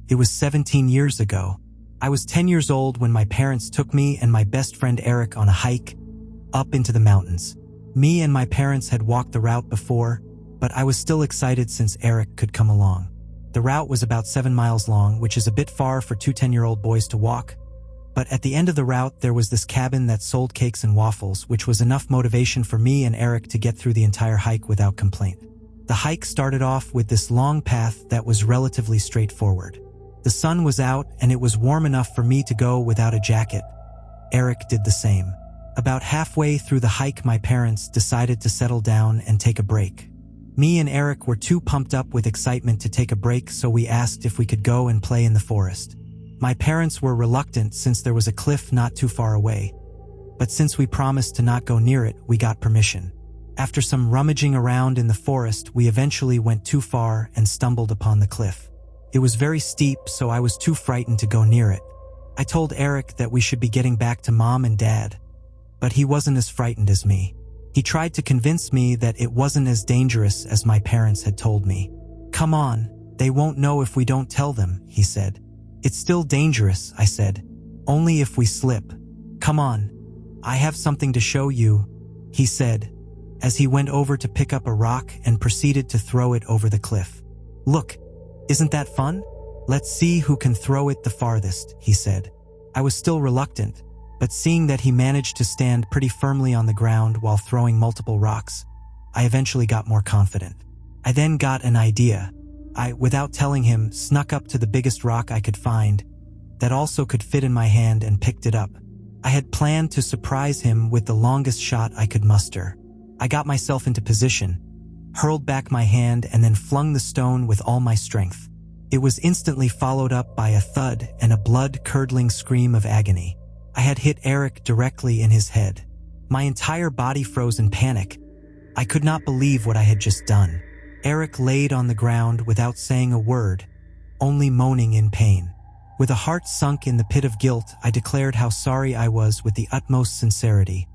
It was 17 years ago. I was 10 years old when my parents took me and my best friend Erik on a hike up into the mountains. Me and my parents had walked the route before, but I was still excited since Erik could come along. The route was about 7 miles long, which is a bit far for two 10-year-old boys to walk. But at the end of the route, there was this cabin that sold cakes and waffles, which was enough motivation for me and Erik to get through the entire hike without complaint. The hike started off with this long path that was relatively straightforward. The sun was out and it was warm enough for me to go without a jacket. Erik did the same. About halfway through the hike, my parents decided to settle down and take a break. Me and Erik were too pumped up with excitement to take a break, so we asked if we could go and play in the forest. My parents were reluctant since there was a cliff not too far away. But since we promised to not go near it, we got permission. After some rummaging around in the forest, we eventually went too far and stumbled upon the cliff. It was very steep, so I was too frightened to go near it. I told Erik that we should be getting back to Mom and Dad, but he wasn't as frightened as me. He tried to convince me that it wasn't as dangerous as my parents had told me. "Come on, they won't know if we don't tell them," he said. "It's still dangerous," I said. "Only if we slip. Come on, I have something to show you," he said, as he went over to pick up a rock and proceeded to throw it over the cliff. "Look, isn't that fun? Let's see who can throw it the farthest," he said. I was still reluctant, but seeing that he managed to stand pretty firmly on the ground while throwing multiple rocks, I eventually got more confident. I then got an idea. I, without telling him, snuck up to the biggest rock I could find that also could fit in my hand and picked it up. I had planned to surprise him with the longest shot I could muster. I got myself into position, hurled back my hand, and then flung the stone with all my strength. It was instantly followed up by a thud and a blood-curdling scream of agony. I had hit Erik directly in his head. My entire body froze in panic. I could not believe what I had just done. Erik laid on the ground without saying a word, only moaning in pain. With a heart sunk in the pit of guilt, I declared how sorry I was with the utmost sincerity,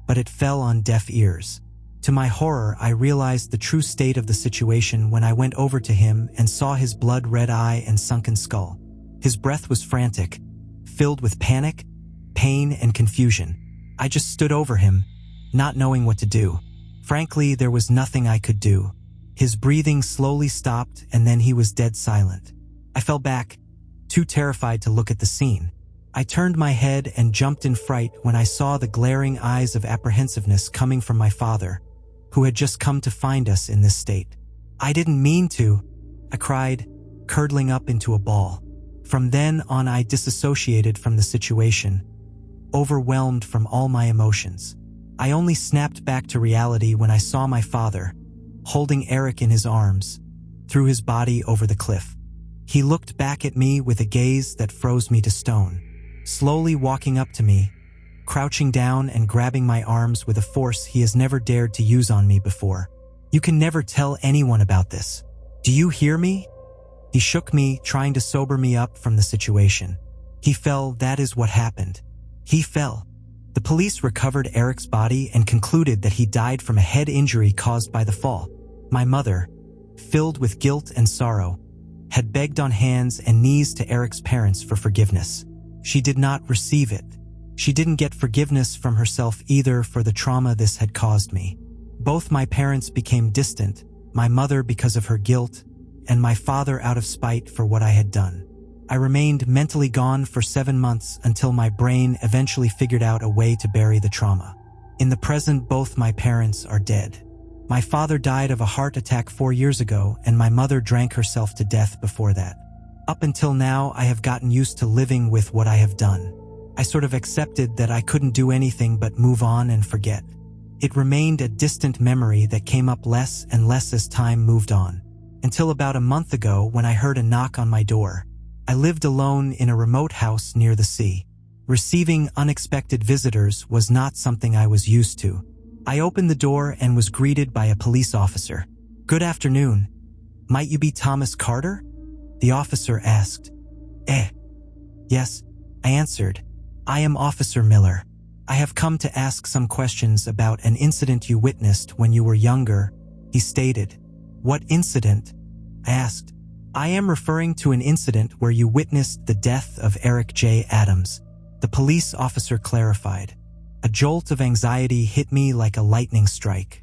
but it fell on deaf ears. To my horror, I realized the true state of the situation when I went over to him and saw his blood-red eye and sunken skull. His breath was frantic, filled with panic, pain, and confusion. I just stood over him, not knowing what to do. Frankly, there was nothing I could do. His breathing slowly stopped, and then he was dead silent. I fell back, too terrified to look at the scene. I turned my head and jumped in fright when I saw the glaring eyes of apprehensiveness coming from my father, who had just come to find us in this state. "I didn't mean to," I cried, curdling up into a ball. From then on, I disassociated from the situation, overwhelmed from all my emotions. I only snapped back to reality when I saw my father, holding Erik in his arms, threw his body over the cliff. He looked back at me with a gaze that froze me to stone, slowly walking up to me, crouching down and grabbing my arms with a force he has never dared to use on me before. "You can never tell anyone about this. Do you hear me?" He shook me, trying to sober me up from the situation. He fell, that is what happened. He fell. The police recovered Erik's body and concluded that he died from a head injury caused by the fall. My mother, filled with guilt and sorrow, had begged on hands and knees to Erik's parents for forgiveness. She did not receive it. She didn't get forgiveness from herself either for the trauma this had caused me. Both my parents became distant, my mother because of her guilt, and my father out of spite for what I had done. I remained mentally gone for 7 months until my brain eventually figured out a way to bury the trauma. In the present, both my parents are dead. My father died of a heart attack 4 years ago, and my mother drank herself to death before that. Up until now, I have gotten used to living with what I have done. I sort of accepted that I couldn't do anything but move on and forget. It remained a distant memory that came up less and less as time moved on, until about a month ago when I heard a knock on my door. I lived alone in a remote house near the sea. Receiving unexpected visitors was not something I was used to. I opened the door and was greeted by a police officer. "Good afternoon. Might you be Thomas Carter?" the officer asked. Yes," I answered. "I am Officer Miller. I have come to ask some questions about an incident you witnessed when you were younger," he stated. "What incident?" I asked. I am referring to an incident where you witnessed the death of Erik J. Adams, the police officer clarified. A jolt of anxiety hit me like a lightning strike.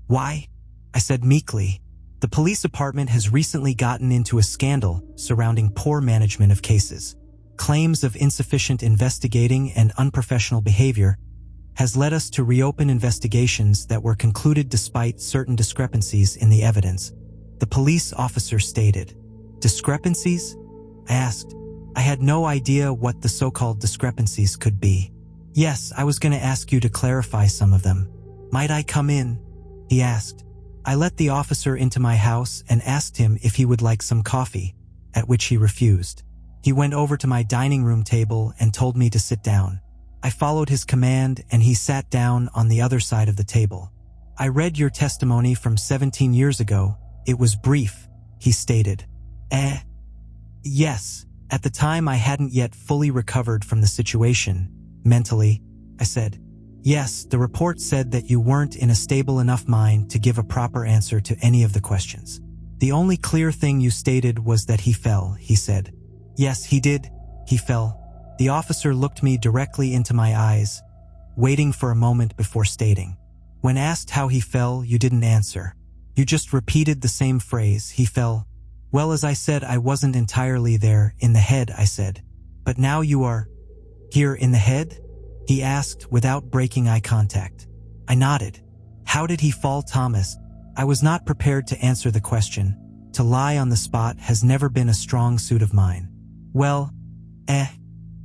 Why? I said meekly. The police department has recently gotten into a scandal surrounding poor management of cases. Claims of insufficient investigating and unprofessional behavior has led us to reopen investigations that were concluded despite certain discrepancies in the evidence, the police officer stated. Discrepancies? I asked. I had no idea what the so-called discrepancies could be. Yes, I was going to ask you to clarify some of them. Might I come in? He asked. I let the officer into my house and asked him if he would like some coffee, at which he refused. He went over to my dining room table and told me to sit down. I followed his command and he sat down on the other side of the table. I read your testimony from 17 years ago. It was brief, he stated. Yes. At the time I hadn't yet fully recovered from the situation, mentally, I said. Yes, the report said that you weren't in a stable enough mind to give a proper answer to any of the questions. The only clear thing you stated was that he fell, he said. Yes, he did. He fell. The officer looked me directly into my eyes, waiting for a moment before stating. When asked how he fell, you didn't answer. You just repeated the same phrase, he fell. Well, as I said, I wasn't entirely there, in the head, I said. But now you are here in the head? He asked without breaking eye contact. I nodded. How did he fall, Thomas? I was not prepared to answer the question. To lie on the spot has never been a strong suit of mine. Well,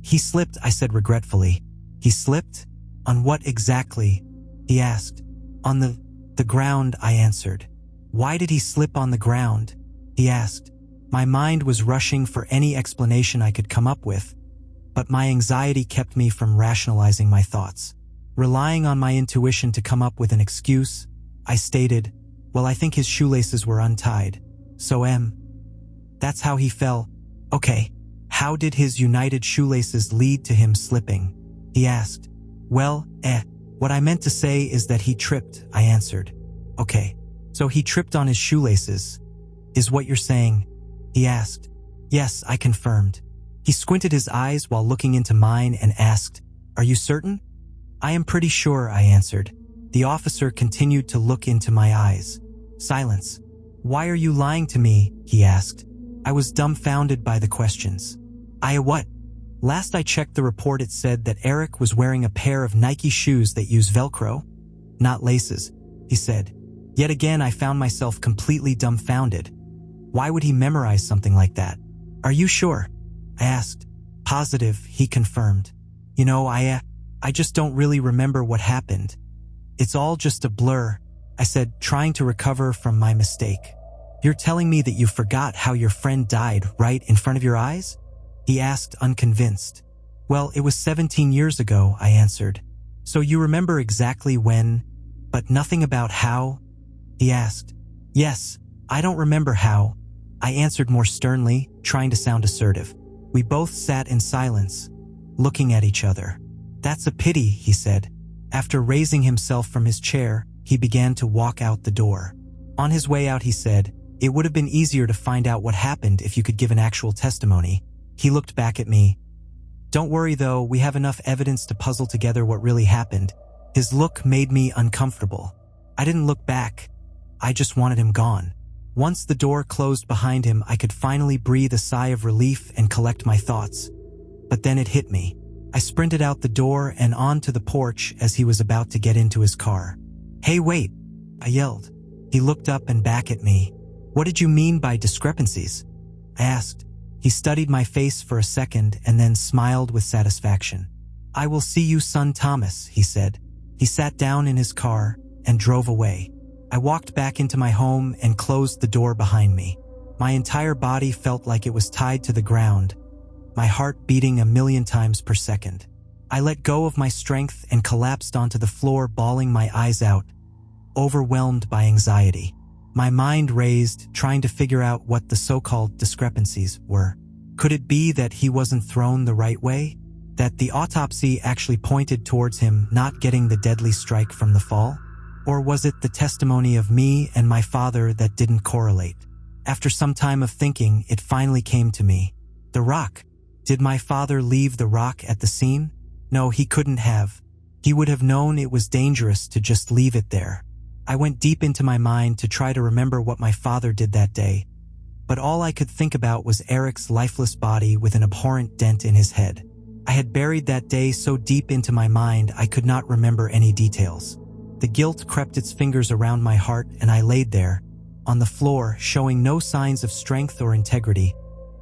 he slipped, I said regretfully. He slipped? On what exactly? He asked. On the ground, I answered. Why did he slip on the ground? He asked. My mind was rushing for any explanation I could come up with, but my anxiety kept me from rationalizing my thoughts. Relying on my intuition to come up with an excuse, I stated, well, I think his shoelaces were untied. So that's how he fell. Okay. How did his united shoelaces lead to him slipping? He asked. Well, what I meant to say is that he tripped, I answered. Okay. So he tripped on his shoelaces, is what you're saying? He asked. Yes, I confirmed. He squinted his eyes while looking into mine and asked, Are you certain? I am pretty sure, I answered. The officer continued to look into my eyes. Silence. Why are you lying to me? He asked. I was dumbfounded by the questions. What? Last I checked the report, it said that Erik was wearing a pair of Nike shoes that use Velcro, not laces, he said. Yet again, I found myself completely dumbfounded. Why would he memorize something like that? Are you sure? I asked. Positive, he confirmed. You know, I just don't really remember what happened. It's all just a blur, I said, trying to recover from my mistake. You're telling me that you forgot how your friend died right in front of your eyes? He asked, unconvinced. Well, it was 17 years ago, I answered. So you remember exactly when, but nothing about how? He asked. Yes, I don't remember how, I answered more sternly, trying to sound assertive. We both sat in silence, looking at each other. That's a pity, he said. After raising himself from his chair, he began to walk out the door. On his way out, he said, It would have been easier to find out what happened if you could give an actual testimony. He looked back at me. Don't worry though, we have enough evidence to puzzle together what really happened. His look made me uncomfortable. I didn't look back. I just wanted him gone. Once the door closed behind him, I could finally breathe a sigh of relief and collect my thoughts. But then it hit me. I sprinted out the door and onto the porch as he was about to get into his car. Hey, wait, I yelled. He looked up and back at me. What did you mean by discrepancies? I asked. He studied my face for a second and then smiled with satisfaction. I will see you, son Thomas, he said. He sat down in his car and drove away. I walked back into my home and closed the door behind me. My entire body felt like it was tied to the ground, my heart beating 1,000,000 times per second. I let go of my strength and collapsed onto the floor, bawling my eyes out, overwhelmed by anxiety. My mind raced, trying to figure out what the so-called discrepancies were. Could it be that he wasn't thrown the right way? That the autopsy actually pointed towards him not getting the deadly strike from the fall? Or was it the testimony of me and my father that didn't correlate? After some time of thinking, it finally came to me. The rock. Did my father leave the rock at the scene? No, he couldn't have. He would have known it was dangerous to just leave it there. I went deep into my mind to try to remember what my father did that day, but all I could think about was Erik's lifeless body with an abhorrent dent in his head. I had buried that day so deep into my mind I could not remember any details. The guilt crept its fingers around my heart, and I laid there, on the floor, showing no signs of strength or integrity,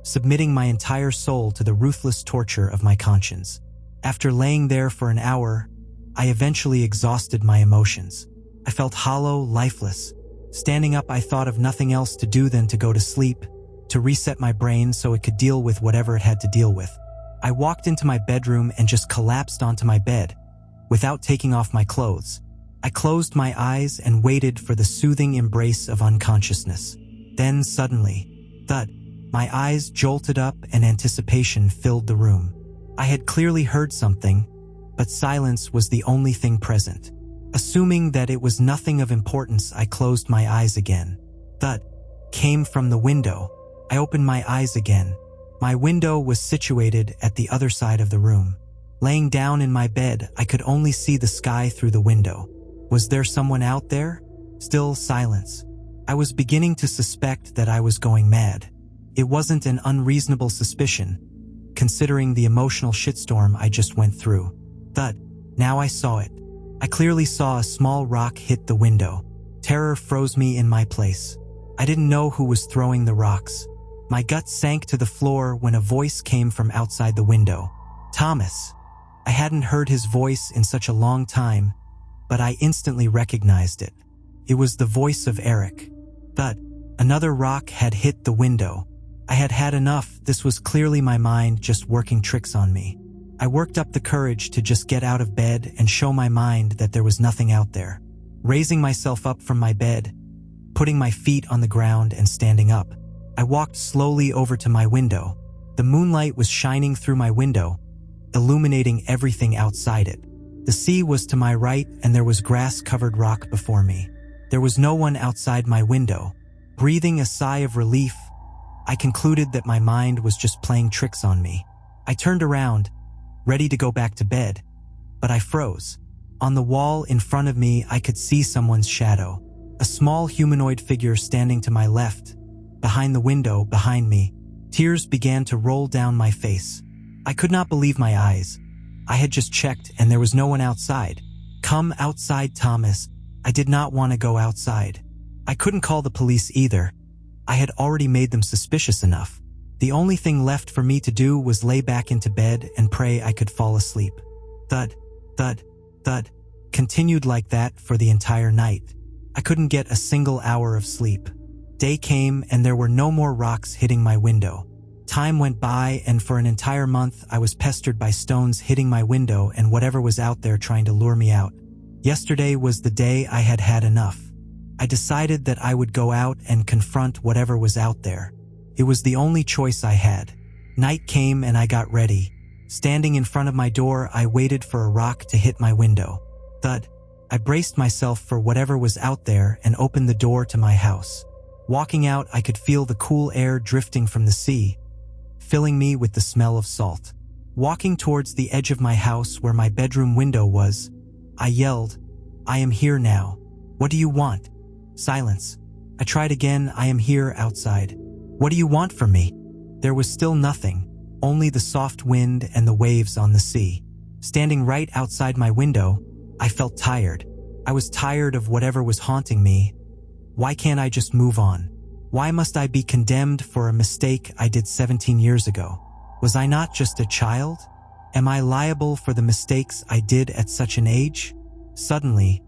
submitting my entire soul to the ruthless torture of my conscience. After laying there for an hour, I eventually exhausted my emotions. I felt hollow, lifeless. Standing up, I thought of nothing else to do than to go to sleep, to reset my brain so it could deal with whatever it had to deal with. I walked into my bedroom and just collapsed onto my bed, without taking off my clothes. I closed my eyes and waited for the soothing embrace of unconsciousness. Then suddenly, thud, my eyes jolted up and anticipation filled the room. I had clearly heard something, but silence was the only thing present. Assuming that it was nothing of importance, I closed my eyes again. Thud came from the window. I opened my eyes again. My window was situated at the other side of the room. Laying down in my bed, I could only see the sky through the window. Was there someone out there? Still silence. I was beginning to suspect that I was going mad. It wasn't an unreasonable suspicion, considering the emotional shitstorm I just went through. Thud. Now I saw it. I clearly saw a small rock hit the window. Terror froze me in my place. I didn't know who was throwing the rocks. My gut sank to the floor when a voice came from outside the window. Thomas. I hadn't heard his voice in such a long time, but I instantly recognized it. It was the voice of Erik. Thud. Another rock had hit the window. I had had enough. This was clearly my mind just working tricks on me. I worked up the courage to just get out of bed and show my mind that there was nothing out there. Raising myself up from my bed, putting my feet on the ground and standing up, I walked slowly over to my window. The moonlight was shining through my window, illuminating everything outside it. The sea was to my right and there was grass-covered rock before me. There was no one outside my window. Breathing a sigh of relief, I concluded that my mind was just playing tricks on me. I turned around, ready to go back to bed, but I froze. On the wall in front of me, I could see someone's shadow. A small humanoid figure standing to my left. Behind the window, behind me, tears began to roll down my face. I could not believe my eyes. I had just checked and there was no one outside. Come outside, Thomas. I did not want to go outside. I couldn't call the police either. I had already made them suspicious enough. The only thing left for me to do was lay back into bed and pray I could fall asleep. Thud, thud, thud, continued like that for the entire night. I couldn't get a single hour of sleep. Day came and there were no more rocks hitting my window. Time went by and for an entire month I was pestered by stones hitting my window and whatever was out there trying to lure me out. Yesterday was the day I had had enough. I decided that I would go out and confront whatever was out there. It was the only choice I had. Night came and I got ready. Standing in front of my door, I waited for a rock to hit my window. Thud. I braced myself for whatever was out there and opened the door to my house. Walking out, I could feel the cool air drifting from the sea, filling me with the smell of salt. Walking towards the edge of my house where my bedroom window was, I yelled, "I am here now. What do you want?" Silence. I tried again. "I am here outside. What do you want from me?" There was still nothing, only the soft wind and the waves on the sea. Standing right outside my window, I felt tired. I was tired of whatever was haunting me. Why can't I just move on? Why must I be condemned for a mistake I did 17 years ago? Was I not just a child? Am I liable for the mistakes I did at such an age? Suddenly,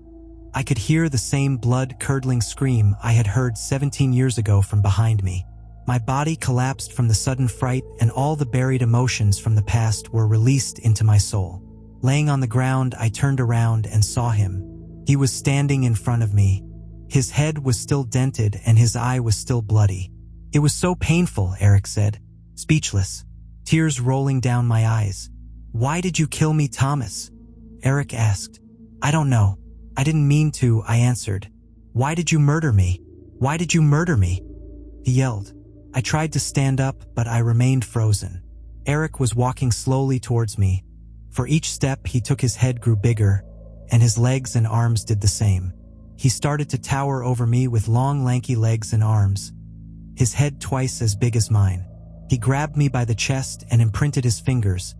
I could hear the same blood-curdling scream I had heard 17 years ago from behind me. My body collapsed from the sudden fright and all the buried emotions from the past were released into my soul. Laying on the ground, I turned around and saw him. He was standing in front of me. His head was still dented and his eye was still bloody. "It was so painful," Erik said, speechless, tears rolling down my eyes. "Why did you kill me, Thomas?" Erik asked. "I don't know. I didn't mean to," I answered. "Why did you murder me? Why did you murder me?" he yelled. I tried to stand up, but I remained frozen. Erik was walking slowly towards me. For each step he took, his head grew bigger, and his legs and arms did the same. He started to tower over me with long, lanky legs and arms, his head twice as big as mine. He grabbed me by the chest and imprinted his fingers,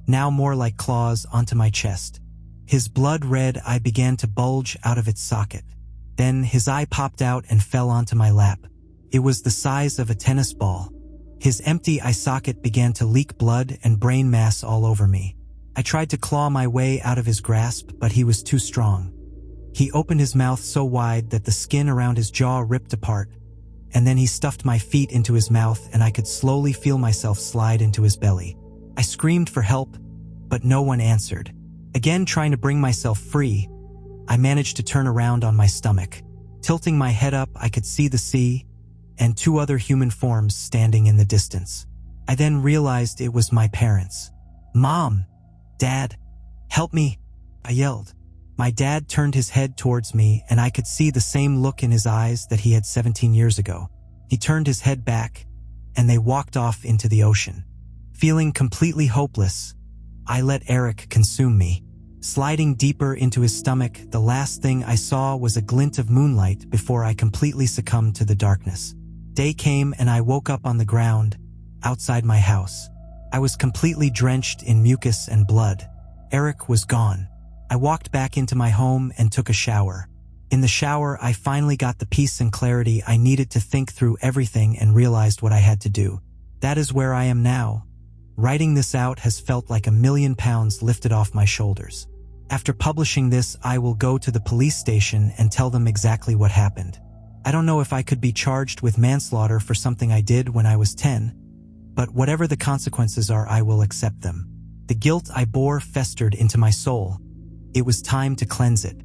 now more like claws, onto my chest. His blood-red eye began to bulge out of its socket. Then his eye popped out and fell onto my lap. It was the size of a tennis ball. His empty eye socket began to leak blood and brain mass all over me. I tried to claw my way out of his grasp, but he was too strong. He opened his mouth so wide that the skin around his jaw ripped apart, and then he stuffed my feet into his mouth, and I could slowly feel myself slide into his belly. I screamed for help, but no one answered. Again, trying to bring myself free, I managed to turn around on my stomach. Tilting my head up, I could see the sea and two other human forms standing in the distance. I then realized it was my parents. "Mom! Dad! Help me!" I yelled. My dad turned his head towards me, and I could see the same look in his eyes that he had 17 years ago. He turned his head back, and they walked off into the ocean. Feeling completely hopeless, I let Erik consume me. Sliding deeper into his stomach, the last thing I saw was a glint of moonlight before I completely succumbed to the darkness. Day came and I woke up on the ground, outside my house. I was completely drenched in mucus and blood. Erik was gone. I walked back into my home and took a shower. In the shower, I finally got the peace and clarity I needed to think through everything and realized what I had to do. That is where I am now. Writing this out has felt like £1,000,000 lifted off my shoulders. After publishing this, I will go to the police station and tell them exactly what happened. I don't know if I could be charged with manslaughter for something I did when I was 10, but whatever the consequences are, I will accept them. The guilt I bore festered into my soul. It was time to cleanse it.